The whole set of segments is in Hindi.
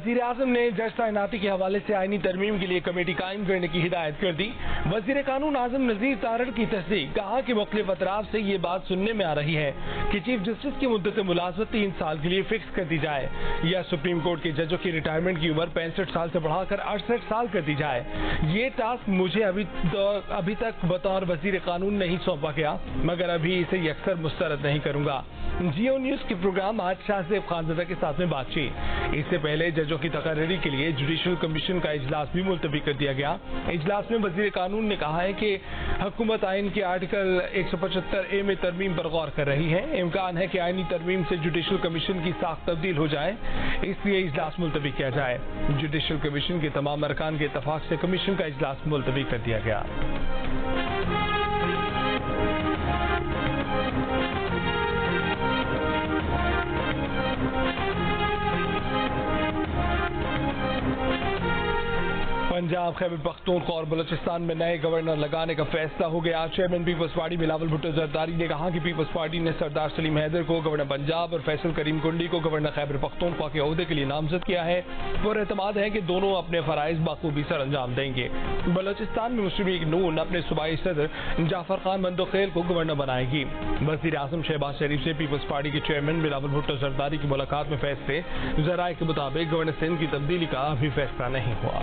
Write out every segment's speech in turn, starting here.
वजीर आजम ने जज तैनाती के हवाले से आईनी तरमीम के लिए कमेटी कायम करने की हिदायत कर दी। वजीर कानून आजम नजीर तारड़ की तस्दीक, कहा कि मुख्तलिफ अतराफ से ये बात सुनने में आ रही है कि चीफ जस्टिस की मुद्दत मुलाजमत 3 साल के लिए फिक्स कर दी जाए या सुप्रीम कोर्ट के जजों की रिटायरमेंट की उम्र 65 साल से बढ़ाकर 68 साल कर दी जाए। ये टास्क मुझे अभी तक बतौर वजीर कानून नहीं सौंपा गया, मगर अभी इसे यकसर मुस्तरद नहीं करूंगा। जियो न्यूज के प्रोग्राम आज शाहजेब खानज़ादा के साथ में बातचीत। इससे पहले जजों की तकर्री के लिए जुडिशल कमीशन का इजलास भी मुलतवी कर दिया गया। इजलास में वजीर कानून ने कहा है कि हुकूमत आइन के आर्टिकल 175A में तरमीम पर गौर कर रही है। इम्कान है कि आइनी तरमीम से जुडिशल कमीशन की साख तब्दील हो जाए, इसलिए इजलास मुलतवी किया जाए। जुडिशल कमीशन के तमाम अरकान के इत्तफाक से कमीशन का इजलास मुलतवी कर दिया गया। पंजाब, खैबर पख्तूनख्वा और बलूचिस्तान में नए गवर्नर लगाने का फैसला हो गया। चेयरमैन पीपल्स पार्टी बिलावल भुट्टो जरदारी ने कहा कि पीपल्स पार्टी ने सरदार सलीम हैदर को गवर्नर पंजाब और फैसल करीम कुंडी को गवर्नर खैबर पख्तूनख्वा के ओहदे के लिए नामजद किया है। और एतमाद है कि दोनों अपने फराइज बाखूबी सर अंजाम देंगे। बलूचिस्तान में मुस्लिम लीग नून अपने सूबाई सदर जाफर खान मंदोखेल को गवर्नर बनाएगी। वजीर आजम शहबाज शरीफ से पीपल्स पार्टी के चेयरमैन बिलावल भुट्टो जरदारी की मुलाकात में फैसले। जराये के मुताबिक गवर्नर सिंध की तब्दीली का अभी फैसला नहीं हुआ।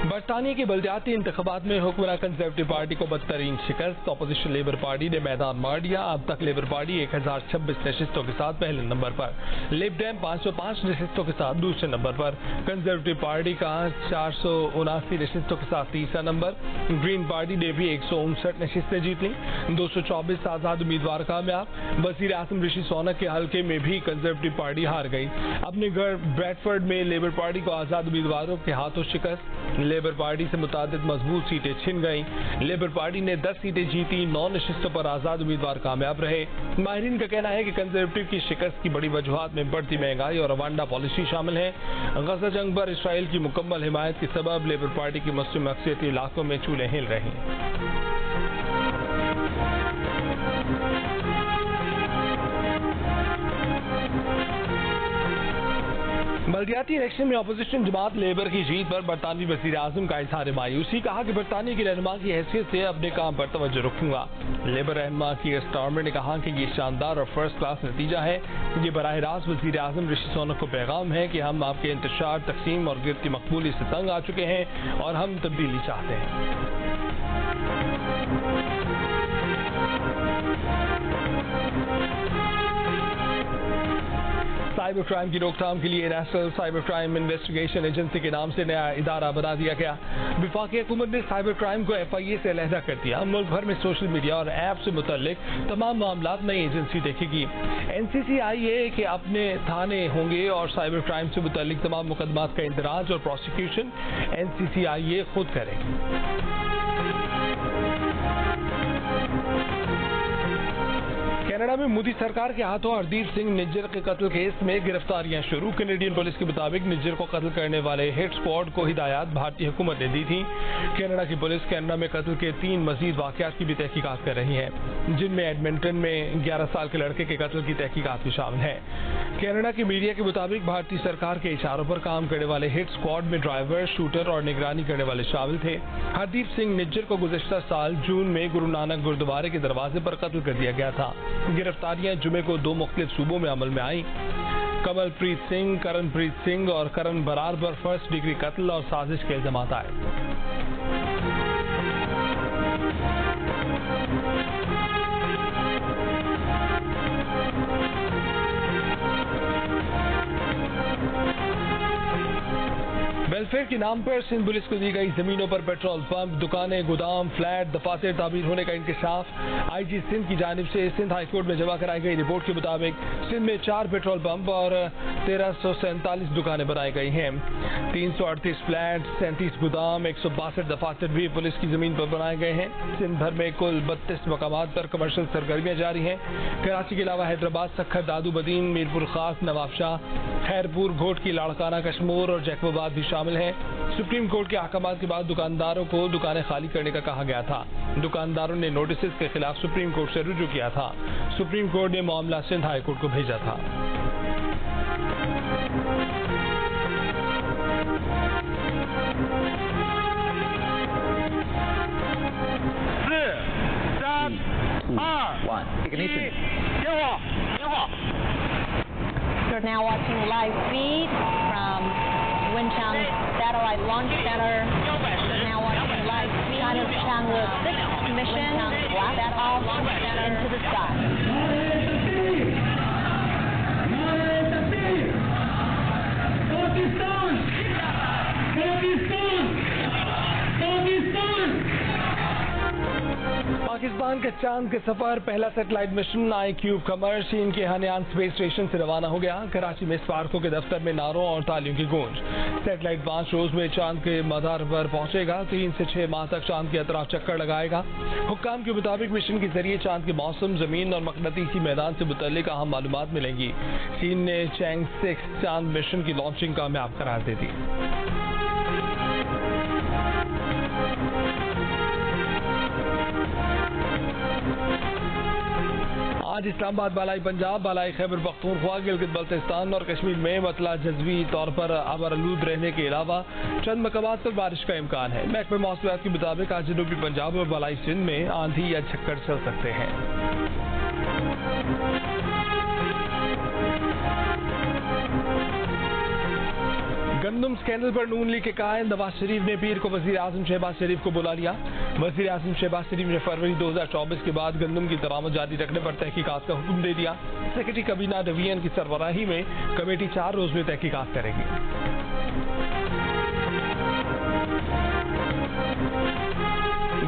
बरतानिया के बल्दियाती इंतखाबात में हुक्मरान कंजर्वेटिव पार्टी को बदतरीन शिकस्त। अपोजिशन लेबर पार्टी ने मैदान मार दिया। अब तक लेबर पार्टी 1026 नशिस्तों के साथ पहले नंबर पर, लिब डेम 505 नशिस्तों के साथ दूसरे नंबर पर, कंजर्वेटिव पार्टी का 479 नशिस्तों के साथ तीसरा नंबर। ग्रीन पार्टी ने भी 159 नशिस्तें जीत ली। 224 आजाद उम्मीदवार कामयाब। वजीर आजम ऋषि सोनक के हल्के में भी कंजर्वेटिव पार्टी हार गई। अपने घर ब्रैडफोर्ड में लेबर पार्टी को आजाद उम्मीदवारों के हाथों शिकस्त। लेबर पार्टी से मुतादिद मजबूत सीटें छिन गईं। लेबर पार्टी ने 10 सीटें जीती। 9 नशिस्तों पर आजाद उम्मीदवार कामयाब रहे। माहिरीन का कहना है कि कंजर्वेटिव की शिकस्त की बड़ी वजूहात में बढ़ती महंगाई और रवांडा पॉलिसी शामिल है। गजा जंग पर इसराइल की मुकम्मल हिमायत के सबब लेबर पार्टी की मुस्लिम अक्सरियती इलाकों में चूल्हे हिल रही हैं। बल्दियाती इलेक्शन में अपोजिशन जमात लेबर की जीत पर बरतानवी वजीर आजम का इजहार मायूसी। कहा कि बरतानिया की रहनुमा की हैसियत से अपने काम पर तवज्जो रखूंगा। लेबर रहनुमा की स्टार्मर ने कहा कि ये शानदार और फर्स्ट क्लास नतीजा है। ये बराह रास्त वजीर आजम ऋषि सोनक को पैगाम है कि हम आपके इंतशार, तकसीम और गिरती मकबूली से तंग आ चुके हैं और हम तब्दीली चाहते हैं। साइबर क्राइम की रोकथाम के लिए national cyber crime investigation agency के नाम से नया इदारा बना दिया गया। वफाकी हुकूमत ने साइबर क्राइम को FIA से अलहदा कर दिया। मुल्क भर में सोशल मीडिया और ऐप से मुतल्लिक तमाम मामलात नई एजेंसी देखेगी। NCCIA के अपने थाने होंगे और साइबर क्राइम से मुतल्लिक तमाम मुकदमात का इंदराज और प्रोसिक्यूशन NCCIA खुद करेगी। कनाडा में मोदी सरकार के हाथों हरदीप सिंह निज्जर के कत्ल केस में गिरफ्तारियां शुरू। कैनेडियन पुलिस के मुताबिक निज्जर को कत्ल करने वाले हिट स्क्वाड को हिदायत भारतीय हुकूमत ने दी थी। कनाडा की पुलिस कनाडा में कत्ल के 3 मजीद वाकयात की भी तहकीकात कर रही है, जिनमें एडमिंटन में 11 साल के लड़के के कत्ल की तहकीकात भी शामिल है। कनाडा की मीडिया के मुताबिक भारतीय सरकार के इशारों पर काम करने वाले हिट स्क्वाड में ड्राइवर, शूटर और निगरानी करने वाले शामिल थे। हरदीप सिंह निज्जर को गुज़िश्ता साल जून में गुरु नानक गुरुद्वारे के दरवाजे पर कत्ल कर दिया गया था। गिरफ्तारियां जुमे को 2 मुख्तलिफ सूबों में अमल में आई। कमलप्रीत सिंह, करणप्रीत सिंह और करण बरार पर फर्स्ट डिग्री कत्ल और साजिश के इल्जामात आए। वेलफेयर के नाम पर सिंध पुलिस को दी गई जमीनों पर पेट्रोल पंप, दुकानें, गोदाम, फ्लैट, दफातर तामीर होने का इंकशाफ। IG सिंध की जानिब से सिंध हाईकोर्ट में जमा कराई गई रिपोर्ट के मुताबिक सिंध में 4 पेट्रोल पंप और 1347 दुकानें बनाई गई हैं। 338 फ्लैट, 37 गोदाम, 162 दफातर भी पुलिस की जमीन पर बनाए गए हैं। सिंध भर में कुल 32 मकामात पर कमर्शियल सरगर्मियां जारी हैं। कराची के अलावा हैदराबाद, सखर, दादूबदीन, मीरपुर खास, नवाबशाह, खैरपुर, घोट की लाड़काना, कश्मोर और जैकबाबाद भी शामिल है। सुप्रीम कोर्ट के अहकामात के बाद दुकानदारों को दुकानें खाली करने का कहा गया था। दुकानदारों ने नोटिस के खिलाफ सुप्रीम कोर्ट से रुजू किया था। सुप्रीम कोर्ट ने मामला सिंध हाई कोर्ट को भेजा था। You're now watching live feed from Wenchang Satellite Launch Center. You're now watching live feed of Chang'e 6th mission blast off into the sky. Pakistan के चांद के सफर पहला सैटेलाइट मिशन ICube कमर चीन के हनियान स्पेस स्टेशन से रवाना हो गया। कराची में स्पार्को के दफ्तर में नारों और तालियों की गूंज। सैटेलाइट 5 रोज में चांद के मदार पर पहुंचेगा। 3 से 6 माह तक चांद के अतराफ चक्कर लगाएगा। हुक्काम के मुताबिक मिशन के जरिए चांद के मौसम, जमीन और मकनातीसी मैदान से मुतल्लिक अहम मालूमात मिलेंगी। चीन ने चैंग 6 चांद मिशन की लॉन्चिंग कामयाब करार दे दी। आज इस्लामाबाद, बालाई पंजाब, बालाई खैबर पख्तूनख्वा, गिलगित बल्तिस्तान और कश्मीर में मतला जज़वी तौर पर आबरालूद रहने के अलावा चंद मकामात पर बारिश का इम्कान है। महकमे मौसमियात के मुताबिक आज जनूबी पंजाब और बालाई सिंध में आंधी या झक्कड़ चल सकते हैं। गंदम स्कैंडल पर नून लीग के कायद नवाज शरीफ ने पीर को वजीर आजम शहबाज शरीफ को बुला लिया। वजीर आजम शहबाज शरीफ ने फरवरी 2024 के बाद गंदम की दरामद जारी रखने पर तहकीकात का हुक्म दे दिया। सेक्रेटरी कबीना रवियन की सरबराही में कमेटी 4 रोज में तहकीकात करेगी।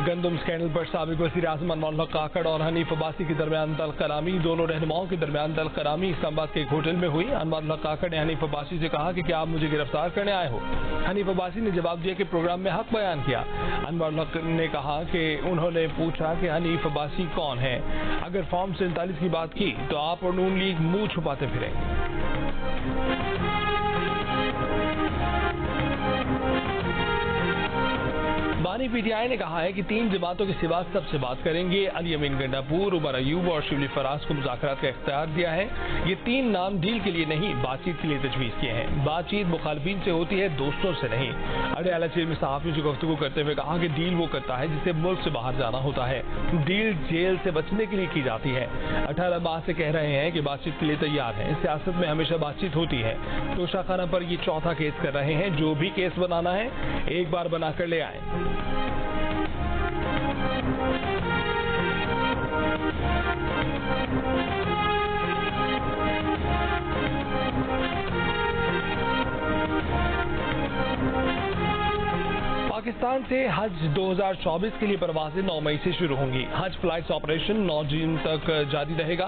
गंदम स्कैंडल पर साबिक वज़ीर आज़म अनवर काकड़ और हनीफ अब्बासी के दरमियान तल्ख कलामी, दोनों रहनुमाओं के दरमियान तल्ख कलामी इस्लामाबाद के एक होटल में हुई। अनवर काकड़ ने हनीफ अब्बासी से कहा कि क्या आप मुझे गिरफ्तार करने आए हो? हनीफ अब्बासी ने जवाब दिया कि प्रोग्राम में हक बयान किया। अनवर ने कहा कि उन्होंने पूछा कि हनीफ अब्बासी कौन है। अगर फॉर्म 47 की बात की तो आप और नून लीग मुंह छुपाते फिरेंगे। बानी PTI ने कहा है कि 3 जमातों के सिवा सबसे बात करेंगे। अली अमीन गंडापुर, उमर अयूब और शिबली फराज को मुज़ाकरात का इख्तियार दिया है। ये 3 नाम डील के लिए नहीं, बातचीत के लिए तजवीज़ किए हैं। बातचीत मुखालफिन से होती है, दोस्तों से नहीं। अडयाला जेल में सहाफ़ियों से गुफ्तगू करते हुए कहा कि डील वो करता है जिसे मुल्क से बाहर जाना होता है। डील जेल से बचने के लिए की जाती है। 18 माह से कह रहे हैं कि बातचीत के लिए तैयार है। सियासत में हमेशा बातचीत होती है। तोशाखाना पर ये 4था केस कर रहे हैं। जो भी केस बनाना है एक बार बनाकर ले आए। पाकिस्तान से हज 2024 के लिए परवाजें 9 मई से शुरू होंगी। हज फ्लाइट्स ऑपरेशन 9 जून तक जारी रहेगा।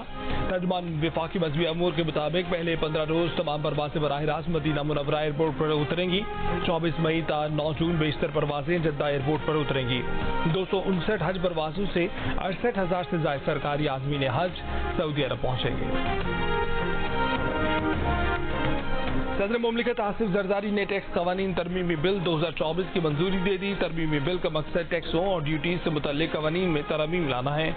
तर्जुमान वफाकी मजहबी अमूर के मुताबिक पहले 15 रोज तमाम परवाजें बराह रास्त मदीना मुनव्वरा एयरपोर्ट पर उतरेंगी। 24 मई ta 9 जून बेशतर परवाजें जद्दा एयरपोर्ट पर उतरेंगी। 259 हज परवाजों से 68,000 से ज्यादा सरकारी आज़मीन हज सऊदी अरब पहुंचेंगे। सदर मुमलिकत आसिफ जरदारी ने टैक्स कवानीन तरमीमी बिल 2024 की मंजूरी दे दी। तरमीमी बिल का मकसद टैक्सों और ड्यूटीज से मुतल्लिक कवानीन में तरमीम लाना है।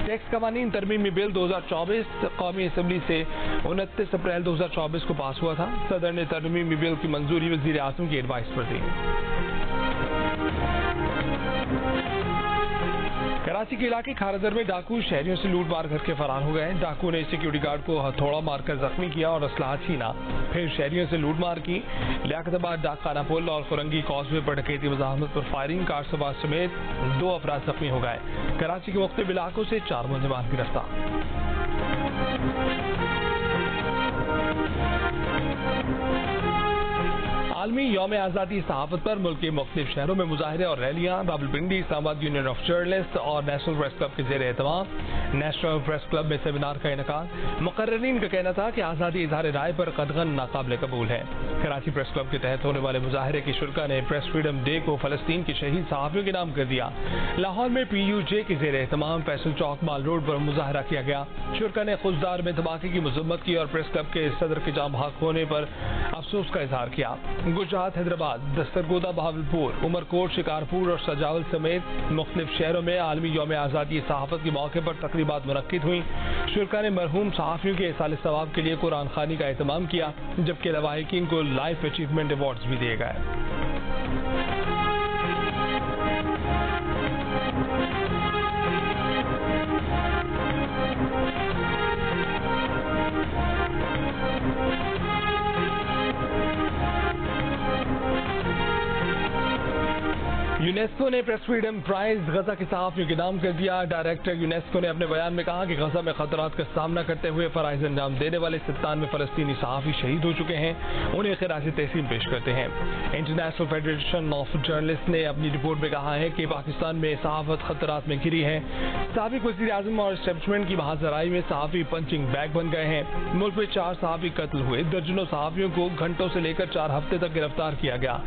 टैक्स कवानीन तरमीमी बिल 2024 कौमी असम्बली से 29 अप्रैल 2024 को पास हुआ था। सदर ने तरमीमी बिल की मंजूरी वज़ीर आज़म की एडवाइस पर दी। कराची के इलाके खारदर में डाकू शहरियों से लूट मार करके फरार हो गए। डाकू ने सिक्योरिटी गार्ड को हथौड़ा मारकर जख्मी किया और असलाह छीना, फिर शहरियों से लूट मार की। लियाकताबाद डाकखाना पुल और खुरंगी कॉजवे पर डकैती मज़ाहमत पर फायरिंग, कार सवार समेत 2 अफराद जख्मी हो गए। कराची के मुख्तलिफ इलाकों से 4 मुलजिमान गिरफ्तार। आलमी यौम आज़ादी सहाफ़त पर मुल्क के मुख्तलिफ शहरों में मुजाहरे और रैलियां। Rawalpindi Islamabad union of journalist और नेशनल प्रेस क्लब के ज़ेर एहतमाम नेशनल प्रेस क्लब में सेमिनार का इनेकाद। मुकर्ररीन का कहना था कि आज़ादी इज़हार राय पर कतगन नाकाबिल कबूल है। कराची प्रेस क्लब के तहत होने वाले मुजाहरे की शुरा ने प्रेस फ्रीडम डे को फ़लस्तीन के शहीद सहाफ़ियों के नाम कर दिया। लाहौर में PUJ के ज़ेर एहतमाम फैसल चौक माल रोड पर मुजाहरा किया गया। शुरा ने खुशदार में धमाके की मजम्मत की और प्रेस क्लब के सदर के जाम हक होने पर अफसोस का इजहार किया। गुजरात, हैदराबाद, दस्तरगोदा, बहावलपुर, उमरकोट, शिकारपुर और सजावल समेत मुख्तलिफ शहरों में आलमी यौम आज़ादी सहाफ़त के मौके पर तकरीबात मुनक्किद हुई। शुरका ने मरहूम सहाफ़ियों के इसाले सवाब के लिए कुरान खानी का एहतमाम किया, जबकि लवाहिकीन को लाइफ अचीवमेंट अवार्ड्स भी दिए गए। यूनेस्को ने प्रेस फ्रीडम प्राइज गजा के सहाफ़ियों के नाम कर दिया। डायरेक्टर यूनेस्को ने अपने बयान में कहा कि गजा में खतरात का सामना करते हुए फराइज अंजाम देने वाले 97 फलस्तीनी सहाफ़ी शहीद हो चुके हैं। उन्हें खिराज तहसीन पेश करते हैं। इंटरनेशनल फेडरेशन ऑफ जर्नलिस्ट ने अपनी रिपोर्ट में कहा है कि पाकिस्तान में सहाफ़त खतरात में घिरी है। साबिक वज़ीर आज़म और एस्टेब्लिशमेंट की महाजराई में सहाफ़ी पंचिंग बैग बन गए हैं। मुल्क में 4 सहाफ़ी कत्ल हुए, दर्जनों सहाफ़ियों को घंटों से लेकर 4 हफ्ते तक गिरफ्तार किया गया।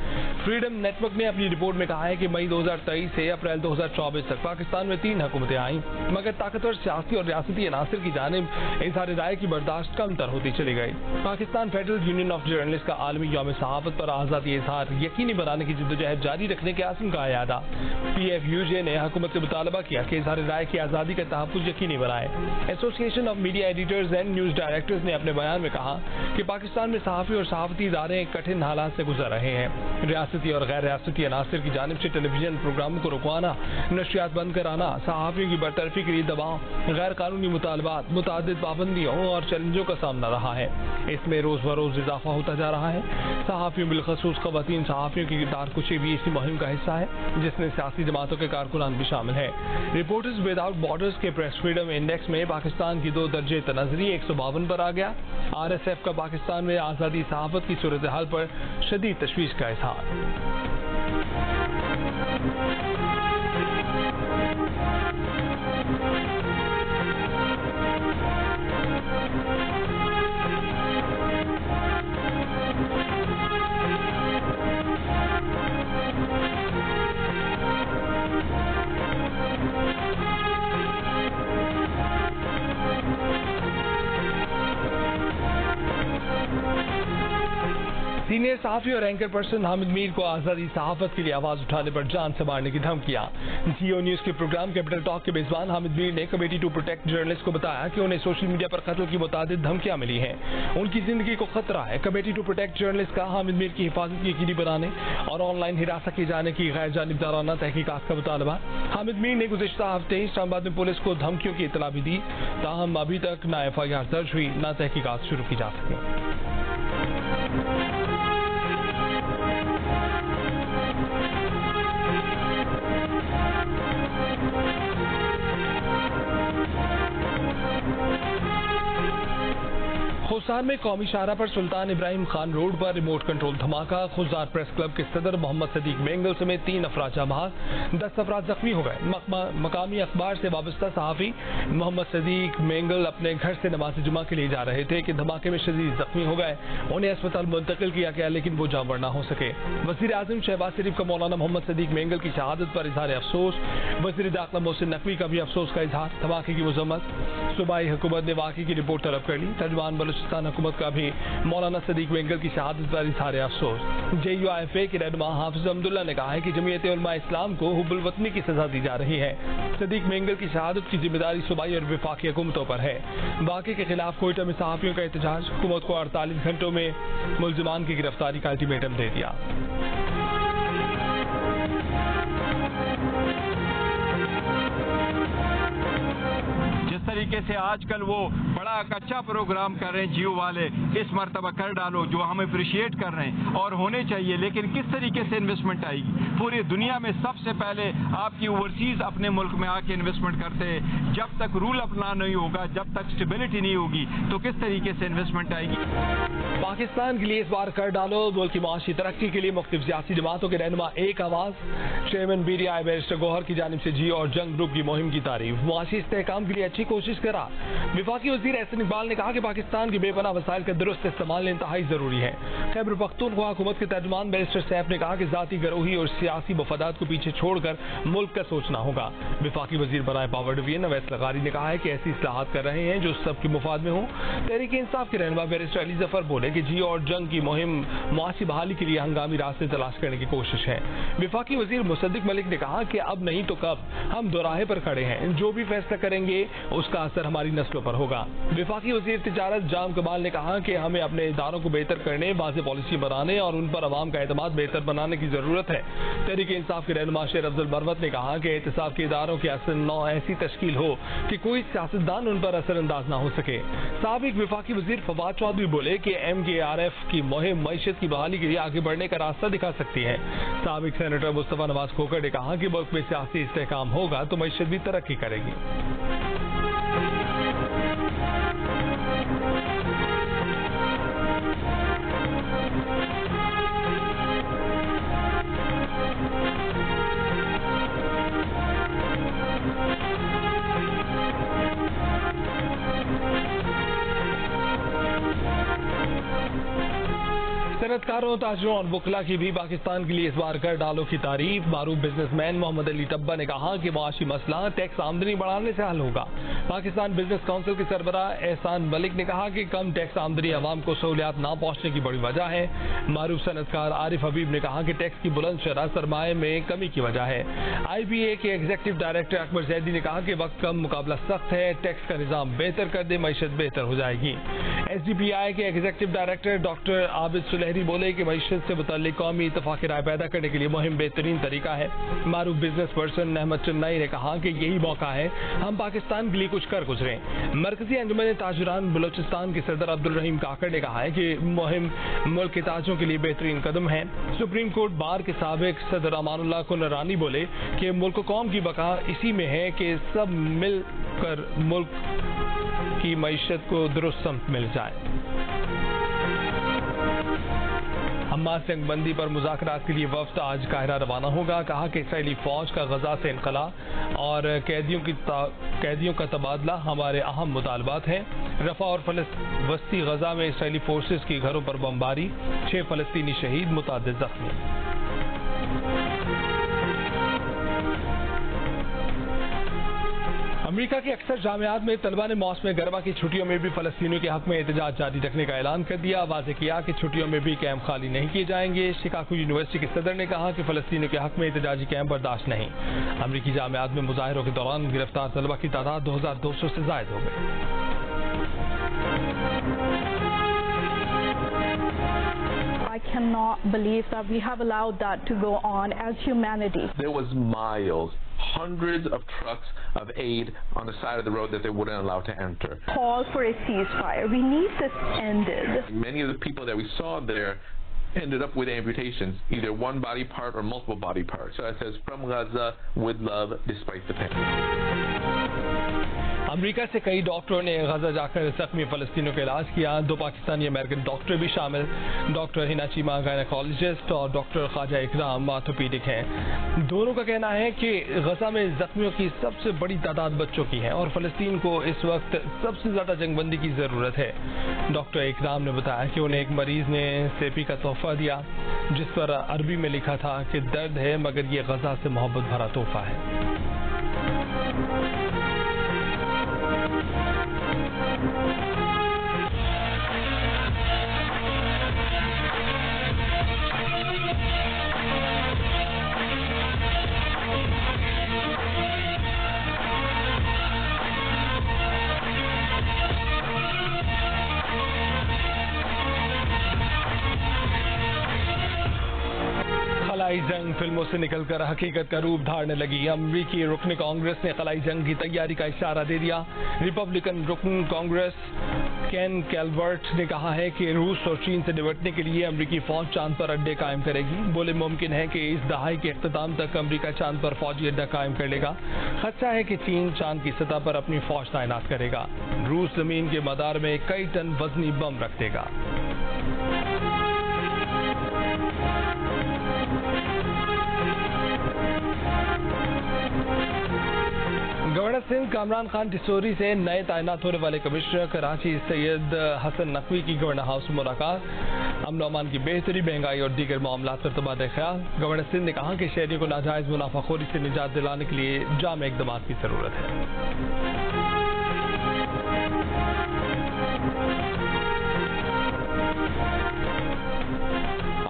फ्रीडम नेटवर्क ने अपनी रिपोर्ट में कहा है कि मई 2023 से अप्रैल 2024 तक पाकिस्तान में 3 हुकूमतें आईं, मगर ताकतवर सियासी और रियासती अनासर की जानिब इज़हार राय की बर्दाश्त कमतर होती चली गई। Pakistan federal union of journalist का आलमी यौम सहाफ़त पर आज़ादी इज़हार यकीनी बनाने की जिद्दोजहद जारी रखने के आज़म का अयादा। PFUJ ने हुकूमत से मुतालबा किया कि इज़हार राय की आज़ादी का तहफ़्फ़ुज़ यकीनी बनाए। Association of media editors and news directors ने अपने बयान में कहा कि पाकिस्तान में सहाफ़ी और सहाफ़ती इदारे कठिन हालात से गुजर रहे हैं। रियासती और गैर रियासती अनासर की जानिब से टेलीविजन प्रोग्रामों को रुकवाना, नशरियात बंद कराना, सहाफ़ियों की बरतरफी के लिए दबाव, गैर कानूनी मुतालबात, मुतादिद पाबंदियों और चैलेंजों का सामना रहा है। इसमें रोज बरोज इजाफा होता जा रहा है। सहाफ़ियों बिलखसूस ख़वातीन सहाफ़ियों की गिरफ्तारी भी इसी मुहिम का हिस्सा है, जिसमें सियासी जमातों के कारकुनान भी शामिल हैं। रिपोर्टर्स विदाउट बॉर्डर्स के प्रेस फ्रीडम इंडेक्स में पाकिस्तान की 2 दर्जे तनज़री 152 पर आ गया। RSF का पाकिस्तान में आज़ादी सहाफ़त की सूरत हाल पर शदीद तशवीश का इज़हार। सीनियर सहाफ़ी और एंकर पर्सन हामिद मीर को आज़ादी सहाफ़त के लिए आवाज़ उठाने पर जान से मारने की धमकियां। जियो न्यूज़ के प्रोग्राम कैपिटल टॉक के मेज़बान हामिद मीर ने कमेटी टू प्रोटेक्ट जर्नलिस्ट को बताया कि उन्हें सोशल मीडिया पर कत्ल की मुतादिद धमकियां मिली हैं। उनकी जिंदगी को खतरा है। कमेटी टू प्रोटेक्ट जर्नलिस्ट का हामिद मीर की हिफाजत यकीनी बनाने और ऑनलाइन हिरासत किए जाने की गैर जानिबदाराना तहकीकात का मुतालबा। हामिद मीर ने गुज़िश्ता हफ्ते इस्लामाबाद में पुलिस को धमकियों की इतला भी दी, ताहम अभी तक न FIR दर्ज हुई, न तहकीकात शुरू की जा सकी। खुसार में कौमी शाहरा पर सुल्तान इब्राहिम खान रोड पर रिमोट कंट्रोल धमाका। खुजार प्रेस क्लब के सदर मोहम्मद सदीक मेंगल समेत 3 अफराद जमात, 10 अफराद जख्मी हो गए। मकामी अखबार से वाबस्ता सहाफ़ी मोहम्मद सदीक मेंगल अपने घर से नमाज जुमा के लिए जा रहे थे कि धमाके में शदीद जख्मी हो गए। उन्हें अस्पताल मुंतकिल किया गया, लेकिन वो जाँवर न हो सके। वज़ीर आज़म शहबाज शरीफ का मौलाना मोहम्मद सदीक मेंगल की शहादत पर इजहार अफसोस। वज़ीर दाखिला मोहसिन नकवी का भी अफसोस का इजहार। धमाके की मजम्मत। सूबाई हुकूमत ने वाक़े की रिपोर्ट तलब कर ली। तर्जुमान बलूचिस्तान हुकूमत का भी मौलाना सदीक मेंगल की शहादत पर इजहार अफसोस। JUIFA के रहनुमा हाफिज अब्दुल्ला ने कहा है कि जमीयत उलमा इस्लाम को हुब्बुल वतनी की सजा दी जा रही है। सदीक मेंगल की शहादत की जिम्मेदारी सूबाई और वफाकी हुकूमतों पर है। वाक़े के खिलाफ कोयटा में सहाफ़ियों का एहतजाज। हुकूमत को 48 घंटों में मुल्ज़िमान की गिरफ्तारी का अल्टीमेटम दे दिया। तरीके से आजकल वो बड़ा अच्छा प्रोग्राम कर रहे हैं जियो वाले, इस मर्तबा कर डालो, जो हम अप्रिशिएट कर रहे हैं और होने चाहिए। लेकिन किस तरीके से इन्वेस्टमेंट आएगी? पूरी दुनिया में सबसे पहले आपकी ओवरसीज अपने मुल्क में आके इन्वेस्टमेंट करते हैं। जब तक रूल अपना नहीं होगा, जब तक स्टेबिलिटी नहीं होगी, तो किस तरीके से इन्वेस्टमेंट आएगी? पाकिस्तान के लिए इस बार कर डालो। मुल्क की माशी तरक्की के लिए मुख्तलिफ सियासी जमातों के रहनुमा एक आवाज। चेयरमैन BDI बैरिस्टर गौहर की जानिब से जियो और जंग ग्रुप की मुहिम की तारीफ। माशी इस्तेहकाम के लिए अच्छी कोशिश करा। विफाकी वजीर एहसन इकबाल ने कहा कि पाकिस्तान के बेपनाह वसाइल का दुरुस्त इस्तेमाल इंतहाई जरूरी है। खैबर पख्तूनख्वा हुकूमत के तर्जुमान बैरिस्टर सैफ ने कहा कि जाती गरोही और सियासी मफादात को पीछे छोड़कर मुल्क का सोचना होगा। विफाकी वजीर बराए पावर डिवीजन अवैस लगारी ने कहा है कि ऐसी इस्लाहात कर रहे हैं जो सबके मुफाद में हो। तहरीक इंसाफ के रहनुमा बैरिस्टर अली जफर बोले कि जियो और जंग की मुहिम मुआशी बहाली के लिए हंगामी रास्ते तलाश करने की कोशिश है। विफाकी वजीर मुसद्दिक मलिक ने कहा कि अब नहीं तो कब हम दोराहे पर खड़े हैं, जो भी फैसला करेंगे उसका असर हमारी नस्लों पर होगा। विफाकी वजीर तिजारत जाम कमाल ने कहा कि हमें अपने इदारों को बेहतर करने, वाज़ेह पॉलिसी बनाने और उन पर अवाम का एतमाद बेहतर बनाने की जरूरत है। तहरीक इंसाफ के रहनुमा शेर अफजल मरवत ने कहा कि एहतसाब के इदारों की असल नौ ऐसी तश्कील हो कि कोई सियासतदान उन पर असरअंदाज न हो सके। साबिक विफाकी वजीर फवाद चौधरी बोले कि MKRF की मुहिम मईशत की बहाली के लिए आगे बढ़ने का रास्ता दिखा सकती है। साबिक सेनेटर मुस्तफा नवाज खोखर ने कहा कि मुल्क में सियासी इस्तेहकाम होगा तो मईशत भी तरक्की करेगी। सनतकारों, ताजरों और वकला की भी पाकिस्तान के लिए इस बार कर डालों की तारीफ। मारूफ बिजनेसमैन मोहम्मद अली टब्बा ने कहा कि मुआशी मसला टैक्स आमदनी बढ़ाने से हल होगा। पाकिस्तान बिजनेस काउंसिल के सरबराह एहसान मलिक ने कहा कि कम टैक्स आमदनी अवाम को सहूलियात ना पहुंचने की बड़ी वजह है। मारूफ सनतकार आरिफ हबीब ने कहा कि टैक्स की बुलंद शरह सरमाए में कमी की वजह है। IBA के एग्जीक्यूटिव डायरेक्टर अकबर जैदी ने कहा कि वक्त कम, मुकाबला सख्त है, टैक्स का निजाम बेहतर कर दे, मईशत बेहतर हो जाएगी। SDPI के executive director doctor Abid Sulehri बोले कि मईशत से मुताल्लिक कौमी इत्तफाक राय पैदा करने के लिए मुहिम बेहतरीन तरीका है। मारूफ बिजनेस पर्सन अहमद चन्नाई ने कहा कि यही मौका है हम पाकिस्तान के लिए कुछ कर गुजरें। मरकजी अंजुमन ताजरान बलोचिस्तान के सदर अब्दुल रहीम काकड़ ने कहा है कि मुहिम मुल्क के ताजों के लिए बेहतरीन कदम है। सुप्रीम कोर्ट बार के साबिक सदर अमानुल्लाह कुनरानी बोले कि मुल्क कौम की बका इसी में है कि सब मिलकर मुल्क की मईशत को दुरुस्त समत मिल जाए। हमास जंगबंदी पर मुज़ाकरात के लिए वफ्द आज काहिरा रवाना होगा। कहा कि इसराइली फौज का गजा से इनखला और कैदियों का तबादला हमारे अहम मुतालबात हैं। रफा और वस्ती गजा में इसराइली फोर्सेस की घरों पर बमबारी, 6 फलस्तीनी शहीद, मुतादिद जख्मी। अमेरिका की अक्सर जामियात में तलबा ने मौसम गरमा की छुट्टियों में भी फलस्तीनियों के हक में एहतजाज जारी रखने का ऐलान कर दिया। वाज़ेह किया कि छुट्टियों में भी कैंप खाली नहीं किए जाएंगे। शिकागो यूनिवर्सिटी के सदर ने कहा कि फलस्तीनियों के हक में एहतजाजी कैंप बर्दाश्त नहीं। अमेरिकी जामियात में मुजाहिरों के दौरान गिरफ्तार तलबा की तादाद 2200 से ज्यादा हो गई। I cannot believe that we have allowed that to go on as humanity. There was miles, hundreds of trucks of aid on the side of the road that they wouldn't allow to enter. Call for a ceasefire. We need this ended. Many of the people that we saw there ended up with amputations, either one body part or multiple body parts. So it says, from Gaza with love despite the pain. America से कई डॉक्टरों ने गजा जाकर जख्मी फलस्तीनियों का इलाज किया। 2 पाकिस्तानी अमेरिकन डॉक्टर भी शामिल। डॉक्टर हिना चीमा गायनेकोलॉजिस्ट और डॉक्टर ख्वाजा इकराम ऑर्थोपेडिक हैं। दोनों का कहना है कि गजा में जख्मियों की सबसे बड़ी तादाद बच्चों की है और फलस्तीन को इस वक्त सबसे ज्यादा जंगबंदी की जरूरत है। डॉक्टर इकराम ने बताया कि उन्हें एक मरीज ने सेपी का तोहफा दिया जिस पर अरबी में लिखा था कि दर्द है मगर ये गजा से मोहब्बत भरा तोहफा है। खलाई जंग फिल्मों से निकलकर हकीकत का रूप धारने लगी। अमरीकी रुकन कांग्रेस ने खलाई जंग की तैयारी का इशारा दे दिया। रिपब्लिकन रुकन कांग्रेस केन कैलवर्ट ने कहा है कि रूस और चीन से निपटने के लिए अमरीकी फौज चांद पर अड्डे कायम करेगी। बोले मुमकिन है कि इस दहाई के इख्तिताम तक अमरीका चांद पर फौजी अड्डा कायम कर लेगा। खदशा है कि चीन चांद की सतह पर अपनी फौज तैनात करेगा। रूस जमीन के मदार में कई टन वजनी बम रख देगा। गवर्नर सिंध का इमरान खान टिसोरी से नए तैनात होने वाले कमिश्नर कराची सैयद हसन नकवी की गवर्नर हाउस में मुलाकात। अमन अमान की बेहतरी, महंगाई और दीगर मामला पर तबादला ख्याल। गवर्नर सिंध ने कहा कि शहरियों को नाजायज मुनाफाखोरी से निजात दिलाने के लिए जाम इक़दाम की जरूरत है।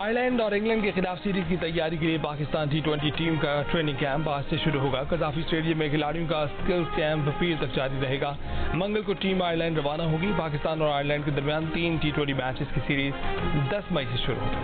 आयरलैंड और इंग्लैंड के खिलाफ सीरीज की तैयारी के लिए पाकिस्तान T20 टीम का ट्रेनिंग कैंप आज से शुरू होगा। कज़ाफी स्टेडियम में खिलाड़ियों का स्किल्स कैंप पीर तक जारी रहेगा। मंगल को टीम आयरलैंड रवाना होगी। पाकिस्तान और आयरलैंड के दरमियान 3 T20 मैचेस की सीरीज 10 मई से शुरू होगी।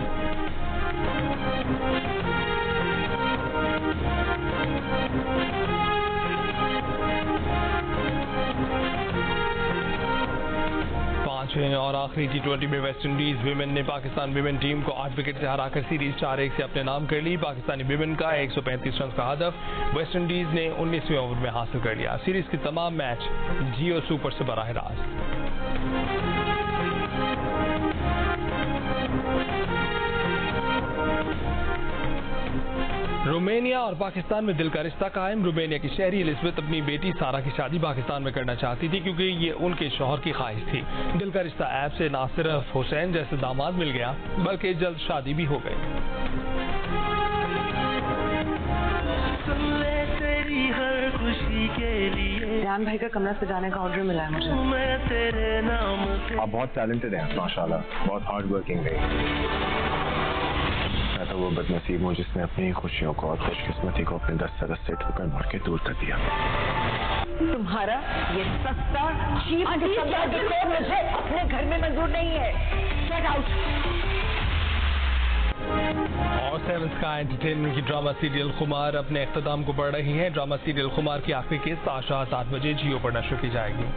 और आखिरी T20 में वेस्ट इंडीज विमेन ने पाकिस्तान विमेन टीम को 8 विकेट से हराकर सीरीज 4-1 से अपने नाम कर ली। पाकिस्तानी विमेन का 135 रन का हदफ वेस्ट इंडीज ने 19वें ओवर में हासिल कर लिया। सीरीज के तमाम मैच जियो सुपर से बराह रास्त। रोमानिया और पाकिस्तान में दिल का रिश्ता कायम। रोमानिया की शहरी एलिजबेथ अपनी बेटी सारा की शादी पाकिस्तान में करना चाहती थी क्योंकि ये उनके शौहर की ख्वाहिश थी। दिल का रिश्ता ऐप से ना सिर्फ हुसैन जैसे दामाद मिल गया बल्कि जल्द शादी भी हो गई। जान भाई का कमरा सजाने का ऑर्डर मिला है मुझे। आप बहुत टैलेंटेड हैं माशाल्लाह, बहुत हार्ड वर्किंग है। मैं तो वो बदनसीब हूँ जिसने अपनी खुशियों को और खुशकिस्मती को अपने 10 सदस्य से ठोकर मार के दूर कर दिया। तुम्हारा ये सस्ता चीप मुझे अपने घर में मंजूर नहीं है। Get out. और 7 स्काई एंटरटेनमेंट की ड्रामा सीरियल खुमार अपने इख्तिताम को बढ़ रही है। ड्रामा सीरियल खुमार की आखिरी किस्त आज रात 8 बजे जियो पर नशर की जाएगी।